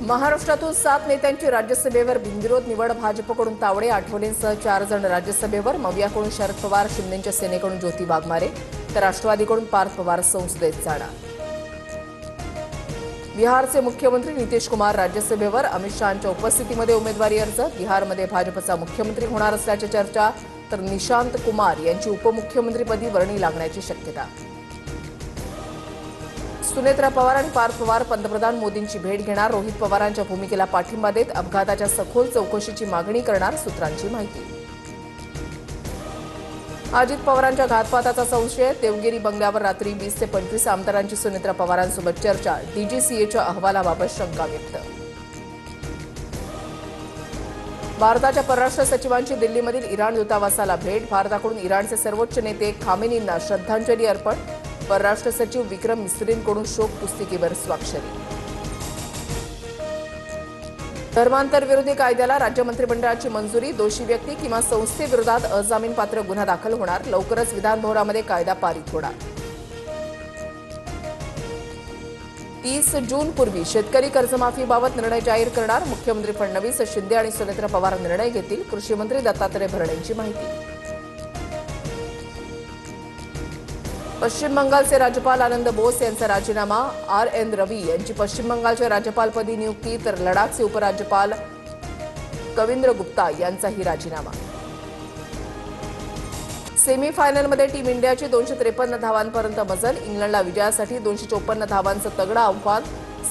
महाराष्ट्रातून 7 नेत्यांची राज्यसभेवर बिनविरोध निवड. भाजपकडून तावडे, आठवलेंसह 4 जण राज्यसभेवर. मवियाकडून शरद पवार, शिंदेच्या सेनेकडून ज्योती वाघमारे तर राष्ट्रवादीकडून पार्थ पवार संसदेत जाणार. बिहारचे मुख्यमंत्री नितीश कुमार राज्यसभेवर. अमित शहांच्या उपस्थितीमध्ये उमेदवारी अर्ज. बिहारमध्ये भाजपचा मुख्यमंत्री होणार असल्याची चर्चा तर निशांत कुमार यांची उपमुख्यमंत्रीपदी वर्णी लागण्याची शक्यता. सुनेत्रा पवार आणि पार्थ पवार पंतप्रधान मोदींची भेट घेणार. रोहित पवारांच्या भूमिकेला पाठिंबा देत अपघाताच्या सखोल चौकशीची मागणी करणार. सूत्रांची माहिती. अजित पवारांच्या घातपाताचा संशय. देवगिरी बंगल्यावर रात्री 20 ते 25 आमदारांची सुनेत्रा पवारांसोबत चर्चा. डीजीसीएच्या अहवालाबाबत शंका व्यक्त. भारताच्या परराष्ट्र सचिवांची दिल्लीमधील इराण दूतावासाला भेट. भारताकडून इराणचे सर्वोच्च नेते खामेनींना श्रद्धांजली अर्पण. परराष्ट्र सचिव विक्रम मिस्रींकडून शोक पुस्तिकेवर स्वाक्षरी. धर्मांतर विरोधी कायद्याला राज्य मंत्रिमंडळाची मंजुरी. दोषी व्यक्ती किंवा संस्थेविरोधात अजामीनपात्र गुन्हा दाखल होणार. लवकरच विधानभवनामध्ये कायदा पारित होणार. 30 जूनपूर्वी शेतकरी कर्जमाफीबाबत निर्णय जाहीर करणार. मुख्यमंत्री फडणवीस, शिंदे आणि सुनेत्रा पवार निर्णय घेतील. कृषी मंत्री दत्तात्रय भरणेंची माहिती. पश्चिम बंगालचे राज्यपाल आनंद बोस यांचा राजीनामा. RN रवी यांची पश्चिम बंगालच्या राज्यपालपदी नियुक्ती तर लडाखचे उपराज्यपाल कविंद्र गुप्ता यांचाही राजीनामा. सेमीफायनलमध्ये टीम इंडियाची 253 धावांपर्यंत मजल. इंग्लंडला विजयासाठी 254 धावांचं तगडं आव्हान.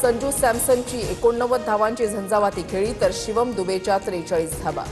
संजू सॅमसनची 89 धावांची झंझावाती खेळी तर शिवम दुबेच्या 43 धावा.